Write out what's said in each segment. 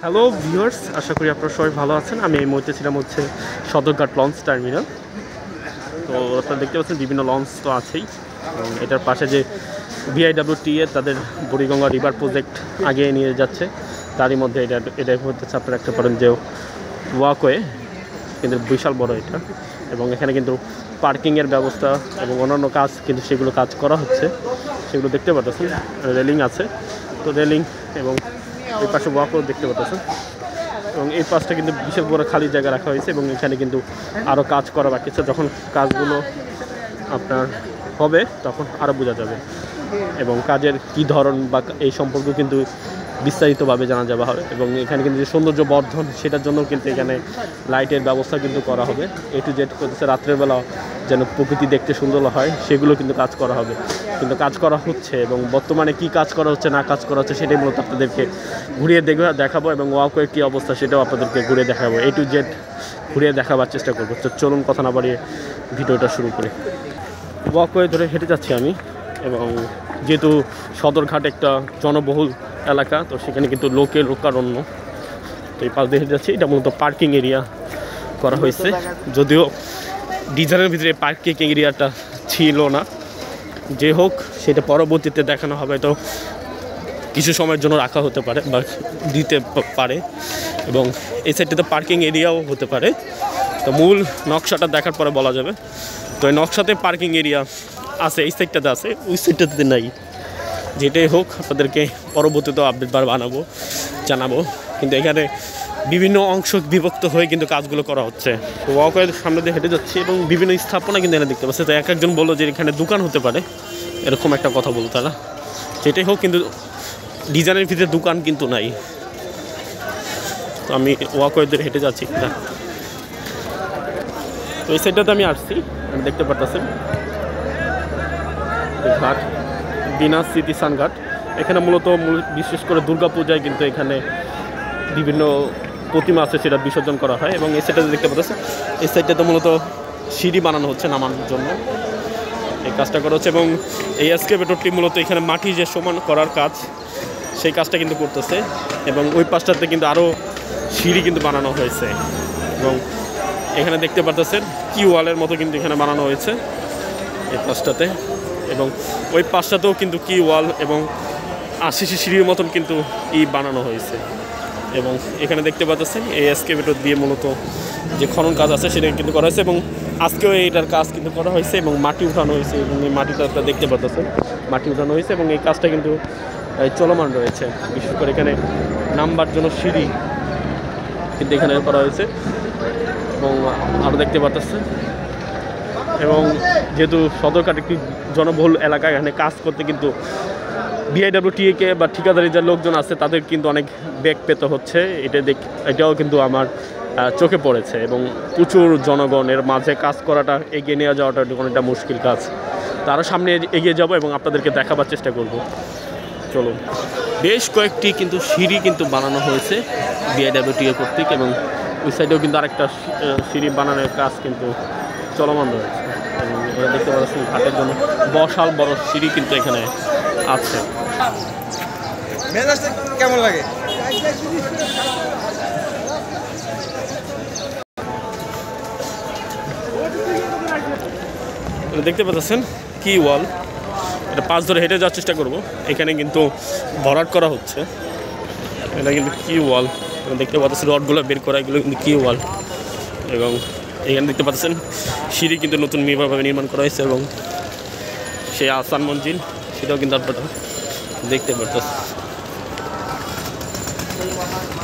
Hello viewers, আশা করি আপনারা সবাই ভালো আছেন। আমি এই মুহূর্তে ছিলাম সদরঘাট লঞ্চ টার্মিনাল। তো আপনারা দেখতে পাচ্ছেন বিভিন্ন লঞ্চ তো আছেই, এবং এটার পাশে যে VIWTA তাদের বুড়িগঙ্গা রিভার প্রজেক্ট আগে নিয়ে যাচ্ছে, তারই মধ্যে এটা হচ্ছে আপনারা একটা পারেন যে ওয়াকওয়ে, কিন্তু বিশাল বড় এটা, এবং এখানে কিন্তু পার্কিংয়ের ব্যবস্থা এবং অন্যান্য কাজ কিন্তু সেগুলো কাজ করা হচ্ছে, সেগুলো দেখতে পাচ্ছেন। রেলিং আছে, তো রেলিং এবং এই পাশে ওয়াকও দেখতে পাচ্ছেন, এবং এই পাশটা কিন্তু বিশেষ বড় খালি জায়গা রাখা হয়েছে, এবং এখানে কিন্তু আরও কাজ করা বাকি আছে। যখন কাজগুলো আপনার হবে তখন আরও বোঝা যাবে, এবং কাজের কি ধরন বা এই সম্পর্কে কিন্তু বিস্তারিতভাবে জানা যাওয়া হবে। এবং এখানে কিন্তু যে সৌন্দর্য বর্ধন, সেটার জন্য কিন্তু এখানে লাইটের ব্যবস্থা কিন্তু করা হবে। A to Z করতেছে, রাত্রের বেলা যেন প্রকৃতি দেখতে সুন্দর হয় সেগুলো কিন্তু কাজ করা হবে, কিন্তু কাজ করা হচ্ছে। এবং বর্তমানে কি কাজ করা হচ্ছে না কাজ করা হচ্ছে সেটাই মূলত আপনাদেরকে ঘুরিয়ে দেখাবো, এবং ওয়াকওয়ের কী অবস্থা সেটাও আপনাদেরকে ঘুরিয়ে দেখাবো। A to Z ঘুরিয়ে দেখাবার চেষ্টা করবো। তো চলুন কথা না বাড়িয়ে ভিডিওটা শুরু করি। ওয়াকওয়ে ধরে হেঁটে যাচ্ছি আমি, এবং যেহেতু সদরঘাট একটা জনবহুল এলাকা, তো সেখানে কিন্তু লোকারণ্য, তো এই পাশ দিয়ে হেঁটে যাচ্ছি। এটা মূলত পার্কিং এরিয়া করা হয়েছে, যদিও ডিজাইনের ভিতরে পার্কিং এরিয়াটা ছিল না। যে হোক, সেটা পরবর্তীতে দেখানো হবে, তো কিছু সময়ের জন্য রাখা হতে পারে বা দিতে পারে, এবং এই সাইডটাতে পার্কিং এরিয়াও হতে পারে। তো মূল নকশাটা দেখার পরে বলা যাবে। তো এই নকশাতে পার্কিং এরিয়া আছে, এই সাইডটাতে আছে, ওই সাইডটাতে নাই। যেটাই হোক, আপনাদেরকে পরবর্তীতে আপডেট জানাবো। কিন্তু এখানে বিভিন্ন অংশ বিভক্ত হয়ে কিন্তু কাজগুলো করা হচ্ছে। তো ওয়াকওয়ের সামনে দিয়ে হেঁটে যাচ্ছি, এবং বিভিন্ন স্থাপনা কিন্তু এখানে দেখতে পাচ্ছি। তো একজন বললো যে এখানে দোকান হতে পারে, এরকম একটা কথা বলতো তারা। যেটাই হোক, কিন্তু ডিজাইনের ভিতরে দোকান কিন্তু নাই। তো আমি ওয়াকওয়ে ধরে হেঁটে যাচ্ছি। তো এই সাইডটাতে আমি আসছি, আমি দেখতে পারতেছেন ঘাট, বিনা স্মৃতিস্থান ঘাট। এখানে মূলত বিশেষ করে দুর্গাপূজায় কিন্তু এখানে বিভিন্ন প্রতিমা আছে, সেটা বিসর্জন করা হয়। এবং এই সাইডটাতে দেখতে পাচ্ছেন, এই সাইডটাতে মূলত সিঁড়ি বানানো হচ্ছে নামানোর জন্য, এই কাজটা করা হচ্ছে। এবং এই এক্সকেভেটরটি মূলত এখানে মাটি যে সমান করার কাজ, সেই কাজটা কিন্তু করতেছে। এবং ওই পাশটাতে কিন্তু আরও সিঁড়ি কিন্তু বানানো হয়েছে, এবং এখানে দেখতে পাচ্ছেন কি ওয়ালের মতো কিন্তু এখানে বানানো হয়েছে এই পাশটাতে, এবং ওই পাশটাতেও কিন্তু কি ওয়াল এবং আশিসি সিঁড়ির মতন কিন্তু বানানো হয়েছে। এবং এখানে দেখতে পাচ্ছেন এই এক্সকেভেটর দিয়ে মূলত যে খনন কাজ আছে সেটা কিন্তু করা হয়েছে, এবং আজকেও এইটার কাজ কিন্তু করা হয়েছে, এবং মাটি উঠানো হয়েছে। এবং এই মাটিটা আপনারা দেখতে পাচ্ছেন, মাটি উঠানো হয়েছে, এবং এই কাজটা কিন্তু চলমান রয়েছে। বিশেষ করে এখানে নামবার জন্য সিঁড়ি কিন্তু এখানে করা হয়েছে, এবং আরও দেখতে পাচ্ছেন। এবং যেহেতু সদরঘাট একটি জনবহুল এলাকা, এখানে কাজ করতে কিন্তু VIWTA বা ঠিকাদারি যে লোকজন আছে তাদের কিন্তু অনেক বেগ পেতে হচ্ছে। এটাও কিন্তু আমার চোখে পড়েছে, এবং প্রচুর জনগণের মাঝে কাজ করাটা, এগিয়ে নিয়ে যাওয়াটা অনেকটা মুশকিল কাজ। তারা সামনে এগিয়ে যাব এবং আপনাদেরকে দেখাবার চেষ্টা করব। চলুন। বেশ কয়েকটি কিন্তু সিঁড়ি কিন্তু বানানো হয়েছে VIWTA কর্তৃক, এবং ওই সাইডেও কিন্তু আরেকটা সিঁড়ি বানানোর কাজ কিন্তু চলমান রয়েছে। এবং এটা দেখতে পাচ্ছেন ঘাটের জন্য বিশাল বড় সিঁড়ি কিন্তু এখানে আছে। কেমন লাগে? দেখতে পাচ্ছেন কি ওয়াল, এটা পাশ ধরে হেঁটে যাওয়ার চেষ্টা করব। এখানে কিন্তু ভরাট করা হচ্ছে, এটা কিন্তু কি ওয়াল দেখতে পাচ্ছেন, রডগুলো বের করা, এগুলো কিন্তু কি ওয়াল। এবং এখানে দেখতে পাচ্ছেন সিঁড়ি কিন্তু নতুন ভাবে নির্মাণ করা হয়েছে, এবং সেই আসান মঞ্জিল সেটাও কিন্তু আপনারা দেখতে পাচ্ছেন।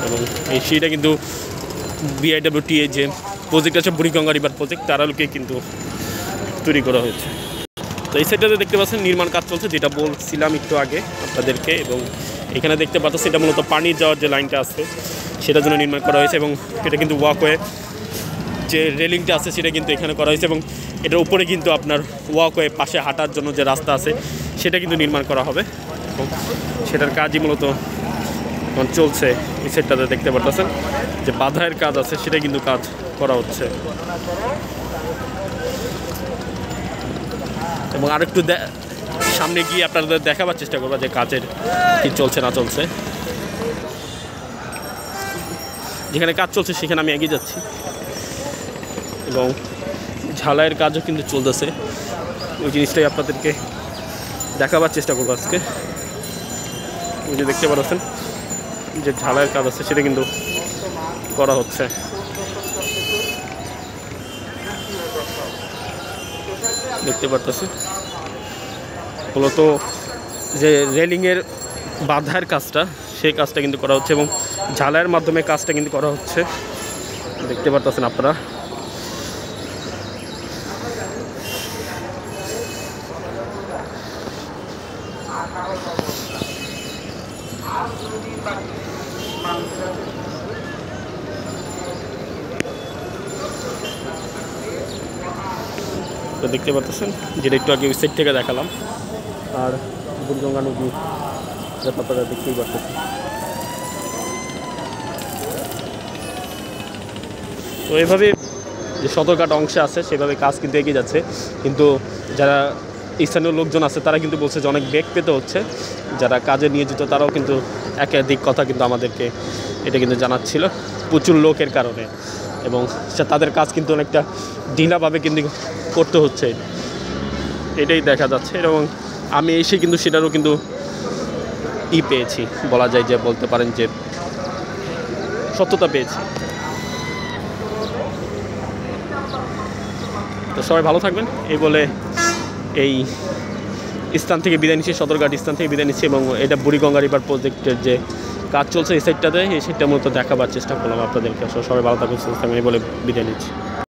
এবং এই সিঁড়িটা কিন্তু VIWTA যে প্রজেক্ট আছে, বুড়িগঙ্গা রিভার প্রজেক্ট, তারা লোকে কিন্তু তৈরি করা হয়েছে। তো এই সাইডটাতে দেখতে পাচ্ছেন নির্মাণ কাজ চলছে, যেটা বলছিলাম একটু আগে আপনাদেরকে। এবং এখানে দেখতে পাচ্ছেন এটা মূলত পানি যাওয়ার যে লাইনটা আছে সেটার জন্য নির্মাণ করা হয়েছে, এবং এটা কিন্তু ওয়াকওয়ে যে রেলিংটা আছে সেটা কিন্তু এখানে করা হয়েছে, এবং এটার উপরে কিন্তু আপনার ওয়াকওয়ে পাশে হাঁটার জন্য যে রাস্তা আছে সেটা কিন্তু নির্মাণ করা হবে, এবং সেটার কাজই মূলত চলছে। এই সাইডটাতে দেখতে পাচ্ছেন যে বাধায়ের কাজ আছে, সেটা কিন্তু কাজ করা হচ্ছে। এবং আরেকটু সামনে গিয়ে আপনাদের দেখাবার চেষ্টা করবো যে কাজের কি চলছে না চলছে। যেখানে কাজ চলছে সেখানে আমি এগিয়ে যাচ্ছি এবং ঝালাইয়ের কাজও কিন্তু চলতেছে। ওই জিনিসটাই আপনাদেরকে দেখাবার চেষ্টা করবো আজকে। ওই যে দেখতে পাচ্ছেন যে ঝালাইয়ের কাজ আছে সেটা কিন্তু করা হচ্ছে। দেখতে পারতেছেন মূলত যে রেলিংয়ের বাঁধার কাজটা সেই কাজটা কিন্তু করা হচ্ছে এবং ঝালাইয়ের মাধ্যমে কাজটা কিন্তু করা হচ্ছে। দেখতে পারতেছেন আপনারা। তো দেখতে পাচ্ছেন যেটা একটু আগে ওই সাইড থেকে দেখালাম, আর বুড়িগঙ্গা নদী যাতে আপনারা দেখতেই পাচ্ছেন। তো এইভাবে যে সদরঘাট অংশে আছে সেভাবে কাজ কিন্তু এগিয়ে যাচ্ছে, কিন্তু যারা স্থানীয় লোকজন আছে তারা কিন্তু বলছে যে অনেক বেগ পেতে হচ্ছে। যারা কাজে নিয়োজিত তারাও কিন্তু একাধিক কথা কিন্তু আমাদেরকে এটা কিন্তু জানাচ্ছিল প্রচুর লোকের কারণে, এবং তাদের কাজ কিন্তু অনেকটা ঢিলাভাবে কিন্তু করতে হচ্ছে, এটাই দেখা যাচ্ছে। এবং আমি এসে কিন্তু সেটারও কিন্তু পেয়েছি, বলা যায় যে বলতে পারেন যে সত্যতা পেয়েছি। তো সবাই ভালো থাকবেন এই বলে এই স্থান থেকে বিদায় নিচ্ছি, সদরঘাট স্থান থেকে বিদায় নিচ্ছি। এবং এটা বুড়িগঙ্গা রিভার প্রজেক্টের যে কাজ চলছে এই সাইডটাতে, এই সাইডটার মতো দেখাবার চেষ্টা করলাম আপনাদেরকে। সবাই ভালো থাকবেন, সুস্থ থাকবেন এই বলে বিদায় নিচ্ছি।